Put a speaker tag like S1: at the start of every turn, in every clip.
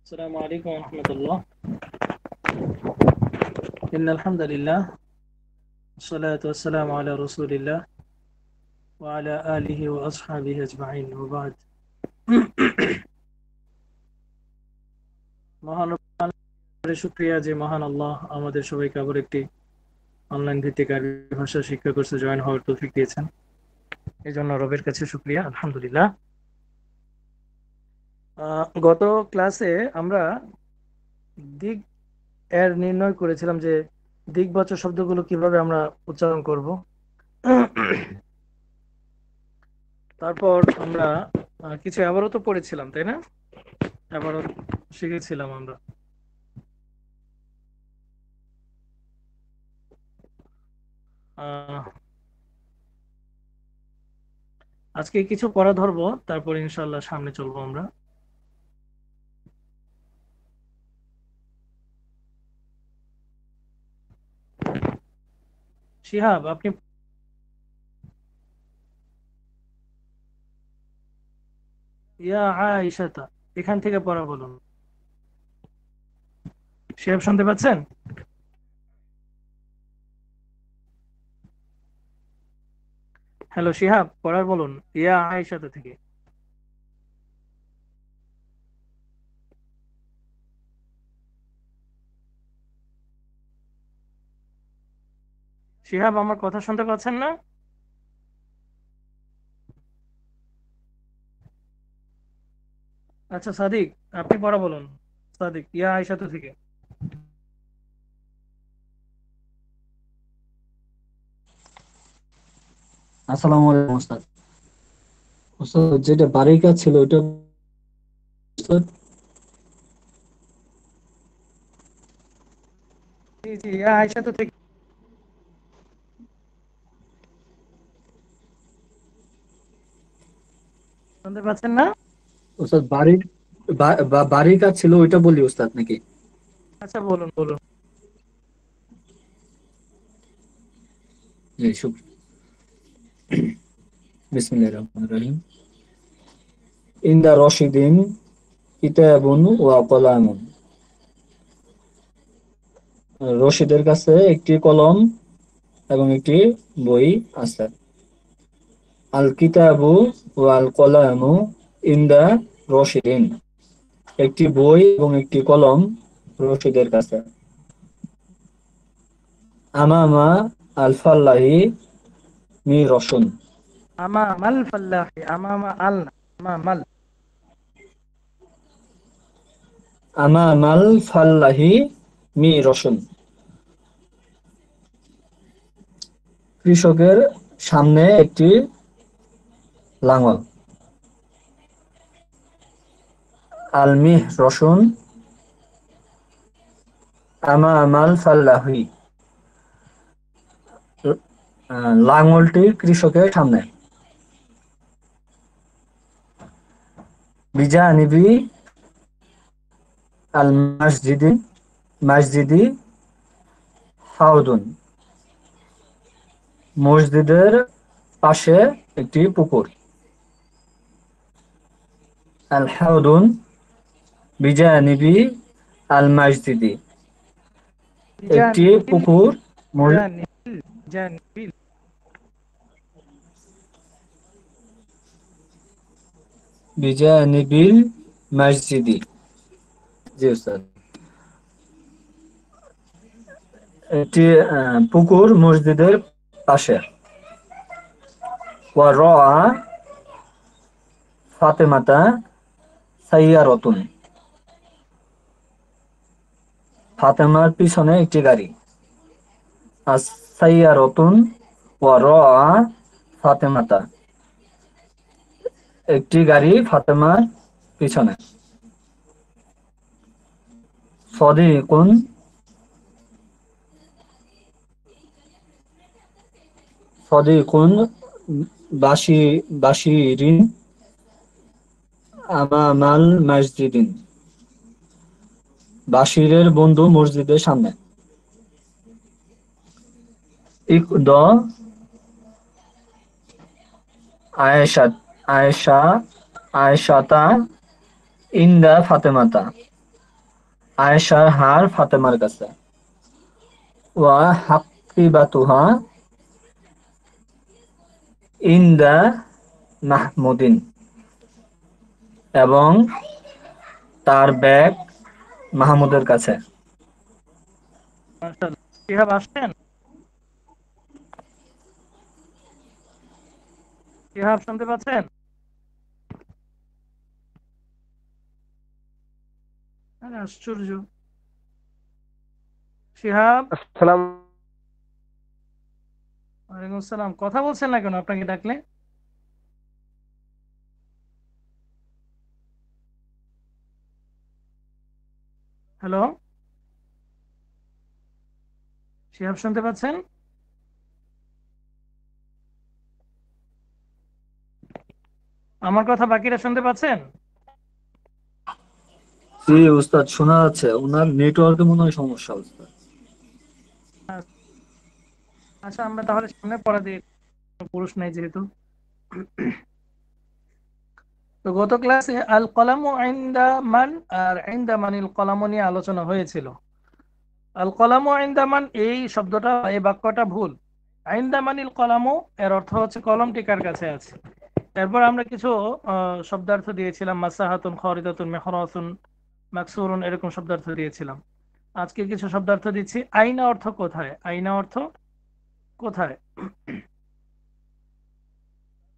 S1: السلام عليكم ورحمة الله. إن الحمد لله والصلاة والسلام على رسول الله وعلى آله وأصحابه أجمعين وبعد. মহান রব্বুল শুকরিয়া যে মহান আল্লাহ আমাদের সবাইকে আবার একটি অনলাইন ভিত্তিক আরবি ভাষা শিক্ষা কোর্সে জয়েন হওয়ার তৌফিক দিয়েছেন। এই জন্য রবের কাছে শুকরিয়া, আলহামদুলিল্লাহ। গত ক্লাসে আমরা দিক এর নির্ণয় করেছিলাম যে দিকবাচক শব্দগুলো কিভাবে আমরা উচ্চারণ করব। তারপর আমরা কিছু আবারও তো পড়েছিলাম, তাই না? আবারও শিখেছিলাম আমরা। আজকে কিছু পড়া ধরবো, তারপর ইনশাল্লাহ সামনে চলবো আমরা। শিহাব, আপনি ইয়া আয়েশাতা এখান থেকে পড়া বলুন। শিহাব শুনতে পাচ্ছেন? হ্যালো শিহাব, পড়ার বলুন ইয়া আয়েশাতা থেকে। শিহাব, আমার কথা শুনতে পাচ্ছেন না? আচ্ছা সাদিক, আপনি পড়া বলুন। সাদিক, ইয়া আয়েশাতা থেকে।
S2: আসসালামু আলাইকুম ওস্তাদ। ওস্তাদ, যেটা বাড়ির কাজ ছিল ওটা ওস্তাদ।
S1: জি জি, ইয়া আয়েশাতা থেকে। শুনতে পাচ্ছেন না?
S2: ওস্তাদ, বাড়ির কাজ ছিল ওইটা বলি ওস্তাদ নাকি?
S1: আচ্ছা বলুন বলুন।
S2: জি, বিসমিল্লাহির রহমানির রহিম। ইনদা রশিদিন কিতাবুন ওয়া কলামুন। রশিদের কাছে একটি কলম এবং একটি বই আছে। আল কিতাবু ওয়াল কলামু ইনদা রশিদিন। একটি বই এবং একটি কলম রশিদের কাছে। আমামা আল ফাল্লাহি মি রসুন।
S1: আমামাল ফাল্লাহি, আমামা আল না, আমামাল।
S2: আমামাল ফাল্লাহি মি রসুন। কৃষকের সামনে একটি লাঙল। আল মিহ রসুন আমামাল ফাল্লাহি। লাঙলটি কৃষকের সামনে। বিজানিবি আল মসজিদি হাউদুন। মসজিদের পাশে একটি পুকুর। আল হাউদুন বিজানিবি আল মসজিদি। একটি
S1: জানিবিল,
S2: পুকুর
S1: জানিবিল, জানিবিল।
S2: বিজানিবিল মসজিদি। জি স্যার। একটি পুকুর মসজিদের পাশে। ওয়া রাআ ফাতেমাতা সাইয়ারাতুন। ফাতেমার পিছনে একটি গাড়ি। আস সাইয়ারাতুন ওয়া রাআ ফাতেমাতা। একটি গাড়ি ফাতেমার পিছনে। সদিকুন সদিকুন বাশিরিন আমামাল মসজিদিন। বাশিরের বন্ধু মসজিদের সামনে। ইকদ আয়েশা আয়েশাতা ইন্দা ফাতেমাতা। আয়েশার হার ফাতেমার কাছে। ওয়া হাক্কিবাতুহা ইনদা মাহমুদিন, এবং তার ব্যাগ মাহমুদের কাছে।
S1: মাশাআল্লাহ। শিহাব আসছেন? শিহাব শুনতে পাচ্ছেন? আরে আশ্চর্য! শিহাব,
S3: আসসালাম।
S1: ওয়ালাইকুম আসসালাম। কথা বলছেন না কেন আপনাকে ডাকলে? হ্যালো, শিহাব শুনতে পাচ্ছেন? আমার কথা বাকিরা শুনতে পাচ্ছেন?
S2: জি উস্তাদ, শোনা যাচ্ছে। ওনার নেটওয়ার্কে মনে হয় সমস্যা উস্তাদ।
S1: আচ্ছা, আমরা তাহলে সামনে পড়া দিয়ে, পুরুষ নাই যেহেতু। তো গত ক্লাসে আল কলামু ইনদা মান আর ইনদা মানিল কলামু নিয়ে আলোচনা হয়েছিল। আল কলামু ইনদা মান, এই শব্দটা, এই বাক্যটা ভুল। ইনদা মানিল কলামু এর অর্থ হচ্ছে কলমটি কার কাছে আছে। এরপর আমরা কিছু শব্দার্থ দিয়েছিলাম, মাসাহাতুন, খারিদাতুন, মেহরাতুন, মাকসুরুন, এরকম শব্দার্থ দিয়েছিলাম। আজকে কিছু শব্দার্থ দিচ্ছি। আইনা অর্থ কোথায়, আইনা অর্থ কোথায়।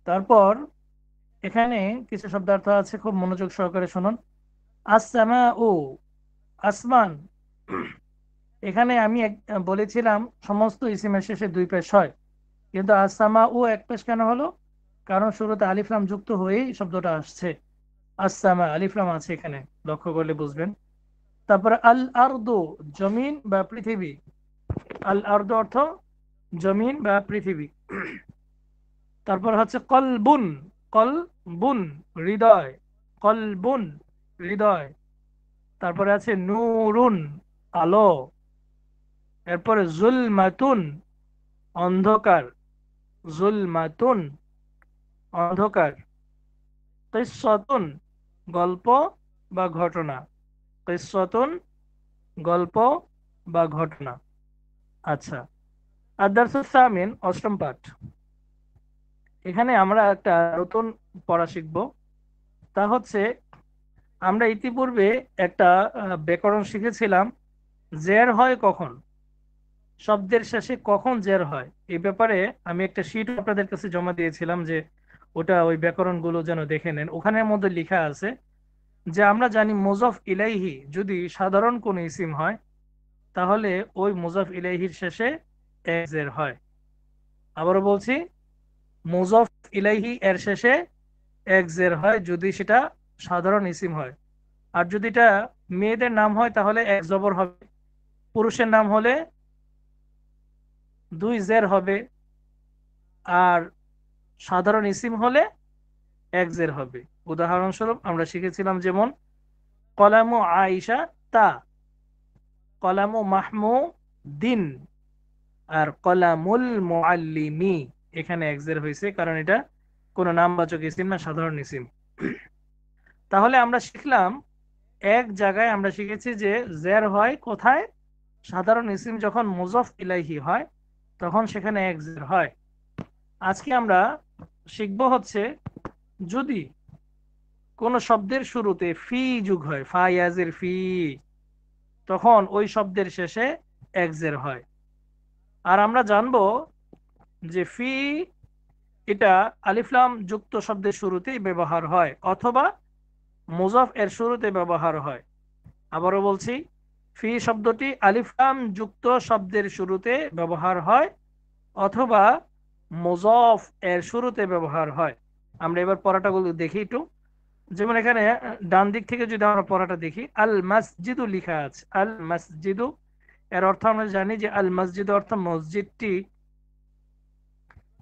S1: তারপর এখানে কিছু শব্দার্থ আছে, খুব মনোযোগ সহকারে শুনুন। আসসামা ও, আসমান। এখানে আমি বলেছিলাম সমস্ত ইসিমের শেষে দুই পেশ হয়, কিন্তু আসসামা ও এক পেশ কেন হলো? কারণ শুরুতে আলিফলাম যুক্ত হয়েই শব্দটা আসছে। আসসামা, আলিফলাম আছে এখানে, লক্ষ্য করলে বুঝবেন। তারপরে আল আরদু, জমিন বা পৃথিবী। আল আরদু অর্থ জমিন বা পৃথিবী। তারপর হচ্ছে কলবুন, কলবুন হৃদয়, কলবুন হৃদয়। তারপরে আছে নূরুন আলো। এরপরে জুলমাতুন অন্ধকার, জুলমাতুন অন্ধকার। কিসসাতুন গল্প বা ঘটনা, কিসসাতুন গল্প বা ঘটনা। আচ্ছা, আদ-দারসুস সামিন, অষ্টম পাঠ। এখানে আমরা একটা নতুন পড়া শিখব। তা হচ্ছে, আমরা ইতিপূর্বে একটা ব্যাকরণ শিখেছিলাম, জের হয় কখন, শব্দের শেষে কখন জের হয়। এই ব্যাপারে আমি একটা শীট আপনাদের কাছে জমা দিয়েছিলাম, যে ওটা ওই ব্যাকরণগুলো যেন দেখে নেন। ওখানের মধ্যে লেখা আছে যে আমরা জানি মুজাফ ইলাইহি যদি সাধারণ কোনো ইসিম হয়, তাহলে ওই মুজাফ ইলাইহির শেষে এক জের হয়। আবারও বলছি, মুজাফ ইলাইহি এর শেষে এক জের হয় যদি সেটা সাধারণ ইসিম হয়। আর যদি এটা মেয়েদের নাম হয় তাহলে এক জবর হবে, পুরুষের নাম হলে দুই জের হবে, আর সাধারণ ইসিম হলে এক জের হবে। উদাহরণস্বরূপ আমরা শিখেছিলাম, যেমন কলামু আয়েশা তা, কলামু মাহমুদিন, আর কলামুল মুআল্লিমি। এখানে এক জের হয়েছে কারণ এটা কোনো নামবাচক ইসিম না, সাধারণ ইসিম। তাহলে আমরা শিখলাম, এক জায়গায় আমরা শিখেছি যে জের হয় কোথায়, সাধারণ ইসিম যখন মুজাফ ইলাইহি হয় তখন সেখানে এক জের হয়। আজকে আমরা শিখব হচ্ছে, যদি কোন শব্দের শুরুতে ফি যুগ হয়, ফায়াজের ফি, তখন ওই শব্দের শেষে এক জের হয়। আর আমরা জানবো যে ফি এটা আলিফলাম যুক্ত শব্দের শুরুতেই ব্যবহার হয়, অথবা মুজাফ এর শুরুতে ব্যবহার হয়। আবারও বলছি, ফি শব্দটি আলিফলাম যুক্ত শব্দের শুরুতে ব্যবহার হয়, অথবা মুজাফ এর শুরুতে ব্যবহার হয়। আমরা এবার পড়াটাগুলো দেখি একটু। যেমন এখানে ডান দিক থেকে যদি আমরা পড়াটা দেখি, আল মসজিদু লিখা আছে, আল মসজিদু এর অর্থ আমরা জানি যে আল মসজিদ অর্থ মসজিদটি।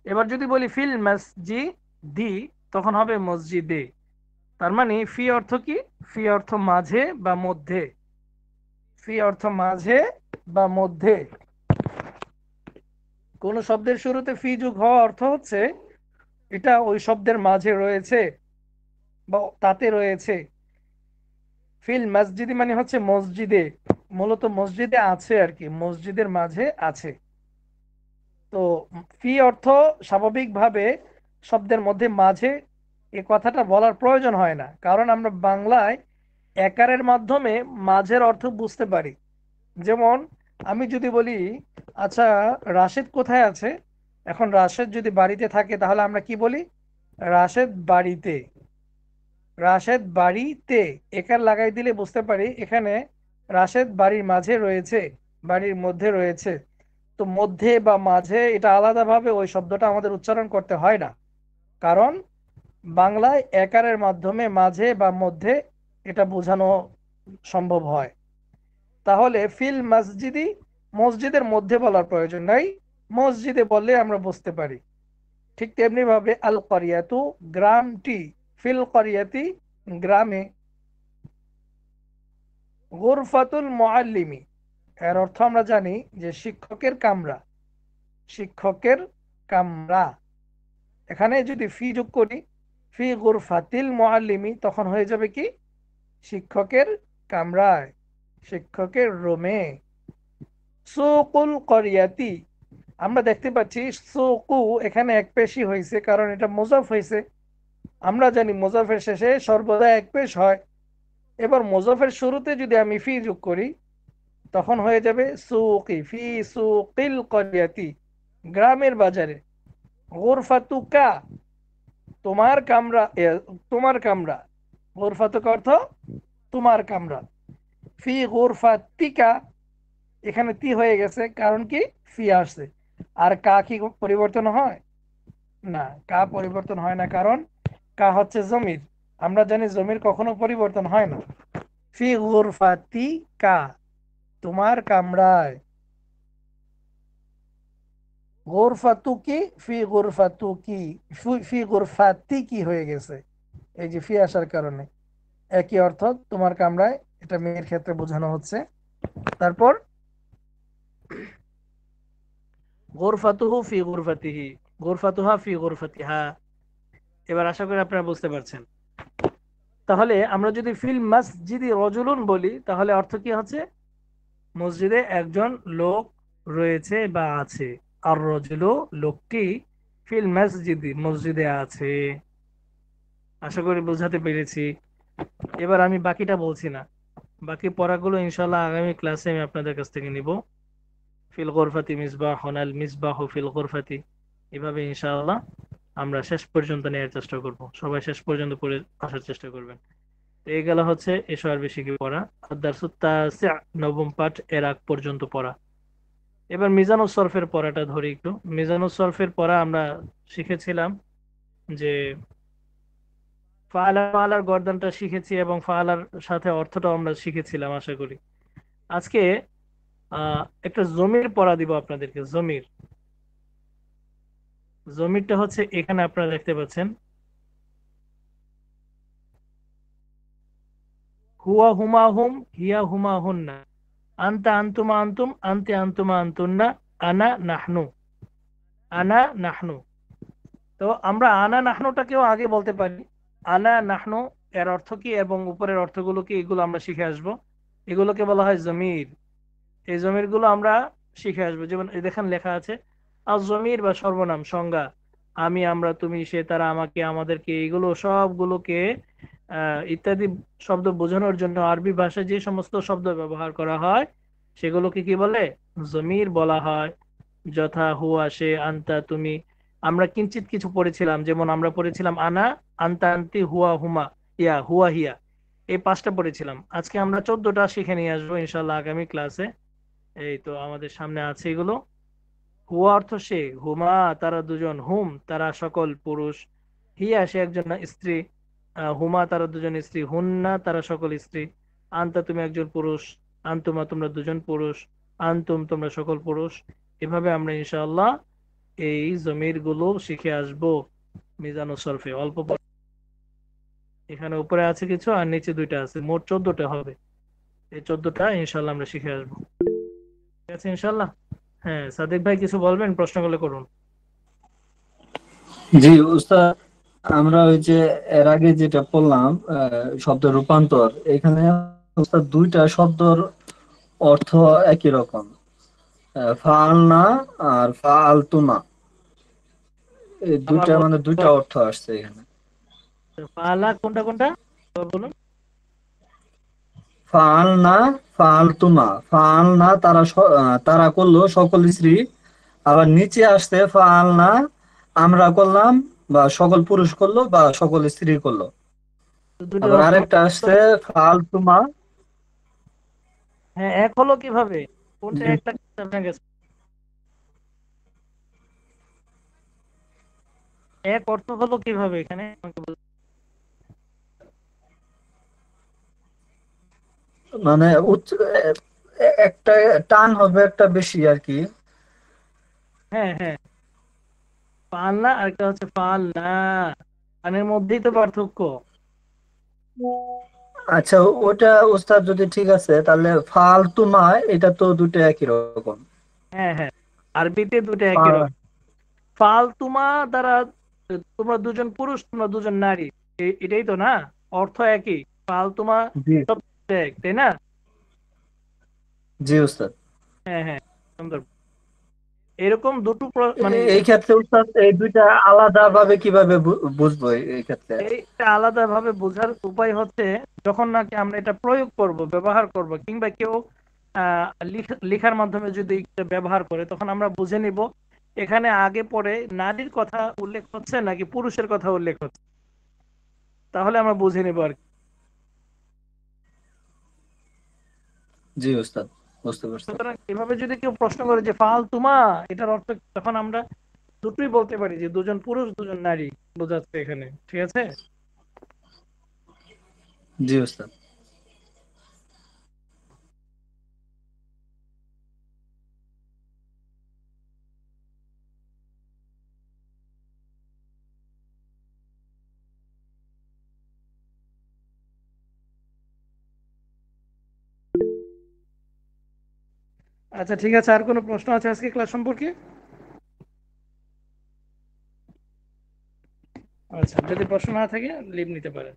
S1: এবার যদি বলি ফিল মসজিদি, তখন হবে মসজিদে। তার মানে ফি অর্থ কি? ফি অর্থ মাঝে বা মধ্যে, ফি অর্থ মাঝে বা মধ্যে। কোন শব্দের শুরুতে ফি যোগ হওয়া অর্থ হচ্ছে এটা ওই শব্দের মাঝে রয়েছে বা তাতে রয়েছে। ফিল মসজিদি মানে হচ্ছে মসজিদে, মূলত মসজিদে আছে আর কি, মসজিদের মাঝে আছে। তো ফি অর্থ স্বাভাবিকভাবে শব্দের মধ্যে মাঝে, এ কথাটা বলার প্রয়োজন হয় না, কারণ আমরা বাংলায় একারের মাধ্যমে মাঝের অর্থ বুঝতে পারি। যেমন আমি যদি বলি, আচ্ছা রাশেদ কোথায় আছে, এখন রাশেদ যদি বাড়িতে থাকে তাহলে আমরা কি বলি, রাশেদ বাড়িতে। রাশেদ বাড়িতে একার লাগাই দিলে বুঝতে পারি এখানে রাশেদ বাড়ির মাঝে রয়েছে, বাড়ির মধ্যে রয়েছে। তো মধ্যে বা মাঝে এটা আলাদাভাবে ওই শব্দটা আমাদের উচ্চারণ করতে হয় না, কারণ বাংলায় একারের মাধ্যমে মাঝে বা মধ্যে এটা বোঝানো সম্ভব হয়। তাহলে ফিল মসজিদি, মসজিদের মধ্যে বলার প্রয়োজন নাই, মসজিদে বললে আমরা বুঝতে পারি। ঠিক তেমনি ভাবে আল করিয়াতু, গ্রামটি, ফিল করিয়াতি, গ্রামে। গুরফাতুল মুআল্লিমি, এর অর্থ আমরা জানি যে শিক্ষকের কামরা, শিক্ষকের কামরা। এখানে যদি ফি যোগ করি, ফি গুরফাতিল মুআল্লিমি, তখন হয়ে যাবে কি, শিক্ষকের কামরায়, শিক্ষকের রুমে। সুকুল করিয়াতি, আমরা দেখতে পাচ্ছি সুকু এখানে এক পেশই হয়েছে, কারণ এটা মুজাফ হয়েছে। আমরা জানি মুজাফের শেষে সর্বদা এক পেশ হয়। এবার মুজাফের শুরুতে যদি আমি ফি যোগ করি, তখন হয়ে যাবে সুকি, ফি সুকিল করিয়াতি, গ্রামের বাজারে। গুরফাতুকা, তোমার কামরা, তোমার কামরা। গুরফাতুকা অর্থ তোমার কামরা। ফি গুরফাতিকা, এখানে তি হয়ে গেছে, কারণ কি ফি আসছে। আর কা কি পরিবর্তন হয় না, কা পরিবর্তন হয় না, কারণ কা হচ্ছে জমির। আমরা জানি জমির কখনো পরিবর্তন হয় না। ফি গুরফাতিকা, তোমার কামরায়। গোরফাতুকি, ফি গোরফাতুকি, ফি গোরফাতিকি হয়ে গেছে, এই যে ফি আসার কারণে। একই অর্থ, তোমার কামরায়, এটা মেয়ের ক্ষেত্রে বোঝানো হচ্ছে। তারপর গোরফাতুহু ফি গোরফাতিহি, গোরফাতুহা ফি গোরফাতিহা। এবার আশা করি আপনারা বুঝতে পারছেন। তাহলে আমরা যদি ফিল মসজিদি রজুলুন বলি, তাহলে অর্থ কি হচ্ছে, মসজিদে একজন লোক রয়েছে বা আছে। আর রজুলু, লোকটি, ফিল মসজিদি, মসজিদে আছে। আশা করি বোঝাতে পেরেছি। এবার আমি বাকিটা বলছি না, বাকি পড়াগুলো ইনশাল্লাহ আগামী ক্লাসে আমি আপনাদের কাছ থেকে নিব। ফিল গোরফাতি মিসবাহুন, আল মিসবাহু ফিল গোরফাতি, এভাবে ইনশাআল্লাহ আমরা শেষ পর্যন্ত নেওয়ার চেষ্টা করব। সবাই শেষ পর্যন্ত পড়ে আসার চেষ্টা করবেন। তো এই গেল হচ্ছে এসো আর বেশি কি পড়া, আদ-দারসুত তাসি', নবম পাঠ এর আগ পর্যন্ত পড়া। এবার মিজানুস সরফের পড়াটা ধরি একটু। মিজানুস সরফের পড়া আমরা শিখেছিলাম যে ফাআলা, ফাআলার গর্দানটা শিখেছি এবং ফাআলার সাথে অর্থটাও আমরা শিখেছিলাম আশা করি। আজকে একটা জমির পড়া দিব আপনাদেরকে। জমির, জমিরটা হচ্ছে এখানে আপনারা দেখতে পাচ্ছেন, হুয়া হুমা হুম, হিয়া হুমা হুন্না, আনতা আনতুমা আনতুম, আনতে আনতুমা আনতুন্না, আনা নাহনু, আনা নাহনু। তো আমরা আনা নাহনুটাকেও আগে বলতে পারি। আনা নাহনু এর অর্থ কি এবং উপরের অর্থগুলো কি, এগুলো আমরা শিখে আসবো। এগুলোকে বলা হয় জমির। এই জমির গুলো আমরা শিখে আসবো। যেমন এই দেখেন লেখা আছে আজ জমির বা সর্বনাম, সংজ্ঞা, আমি, আমরা, তুমি, সে, তারা, আমাকে, আমাদেরকে, এগুলো সবগুলোকে ইত্যাদি শব্দ বোঝানোর জন্য আরবি ভাষায় যে সমস্ত শব্দ ব্যবহার করা হয় সেগুলোকে কি বলে, জমির বলা হয়। যথা হুয়া, সে, আনতা, তুমি। আমরা কিঞ্চিত কিছু পড়েছিলাম, যেমন আমরা পড়েছিলাম আনা, আনতা, আনতি, হুয়া, হুমা, ইয়া, হুয়া, হিয়া, এই পাঁচটা পড়েছিলাম। আজকে আমরা 14টা শিখে নিয়ে আসবো ইনশাল্লাহ আগামী ক্লাসে। এই তো আমাদের সামনে আছে এগুলো। হুয়া অর্থ সে, হুমা তারা দুজন, হুম তারা সকল পুরুষ, হিয়া সে একজন স্ত্রী, হুমা তারা দুজন স্ত্রী, হুন্না তারা সকল স্ত্রী, আনতা তুমি একজন পুরুষ, আনতুমা তোমরা দুজন পুরুষ, আনতুম তোমরা সকল পুরুষ। এভাবে আমরা ইনশাআল্লাহ এই জমির গুলো শিখে আসবো মিজানুস সরফে। অল্প এখানে উপরে আছে কিছু আর নিচে দুইটা আছে, মোট 14টা হবে। এই 14টা ইনশাআল্লাহ আমরা শিখে আসবো। ঠিক আছে ইনশাআল্লাহ। হ্যাঁ সাদিক ভাই কিছু বলবেন, প্রশ্ন করলে করুন।
S2: জি উস্তাদ, আমরা ওই যে এর আগে যেটা বললাম শব্দ রূপান্তর, এখানে ওস্তাদ দুইটা শব্দর অর্থ একই রকম। ফাআলনা আর ফাআলতুনা, এই
S1: আবার
S2: দুইটা মানে দুইটা অর্থ আসছে এখানে।
S1: পালা কোনটা কোনটা আবার বলুন।
S2: ফাআলনা, ফাআলতুনা। ফাআলনা তারা করলো সকল স্ত্রী। আবার নিচে আসছে ফাআলনা আমরা করলাম, বা সকল পুরুষ করলো বা সকল স্ত্রী করলো।
S1: তো দুটোর
S2: আবার
S1: অর্থ
S2: আরেকটা আসছে ফাআলতুমা।
S1: হ্যাঁ, এক হলো কিভাবে? কোনটা
S2: জি,
S1: একটা আপনার কাছে এক অর্থ হলো কিভাবে এখানে আমাকে বলুন।
S2: মানে একটা টান হবে একটা বেশি আর কি।
S1: হ্যাঁ হ্যাঁ, পালনা আর একটা হচ্ছে পালনা, কানের মধ্যেই তো পার্থক্য।
S2: আচ্ছা, ওটা ওস্তাদ যদি ঠিক আছে, তাহলে ফালতুমা এটা তো দুটো একই রকম।
S1: হ্যাঁ হ্যাঁ, আরবিতে দুটো একই
S2: ফা-
S1: রকম। ফালতুমা দ্বারা তোমরা দুজন পুরুষ, তোমরা দুজন নারী, এটাই তো না? অর্থ একই। ফালতুমা
S2: জি,
S1: সব এক, তাই না?
S2: জি ওস্তাদ।
S1: হ্যাঁ হ্যাঁ, সুন্দর। এরকম দুটো মানে
S2: এই ক্ষেত্রে ওস্তাদ এই দুইটা আলাদা ভাবে কিভাবে বুঝবো এই ক্ষেত্রে?
S1: এইটা আলাদা ভাবে বোঝার উপায় হচ্ছে, যখন নাকি আমরা এটা প্রয়োগ করব, ব্যবহার করব, কিংবা কেউ লেখার মাধ্যমে যদি এটা ব্যবহার করে, তখন আমরা বুঝে নিব এখানে আগে পরে নারীর কথা উল্লেখ হচ্ছে নাকি পুরুষের কথা উল্লেখ হচ্ছে। তাহলে আমরা বুঝে নিব আর কি।
S2: জি ওস্তাদ, বুঝতে পারছি।
S1: সুতরাং এভাবে যদি কেউ প্রশ্ন করে যে ফালতুমা এটার অর্থ কি? তখন আমরা দুটোই বলতে পারি যে দুজন পুরুষ দুজন নারী বোঝাচ্ছে এখানে, ঠিক আছে?
S2: জি ওস্তাদ।
S1: আচ্ছা ঠিক আছে, আর কোনো প্রশ্ন আছে আজকে ক্লাস সম্পর্কে? আচ্ছা, যদি প্রশ্ন না থাকে লিভ নিতে পারেন।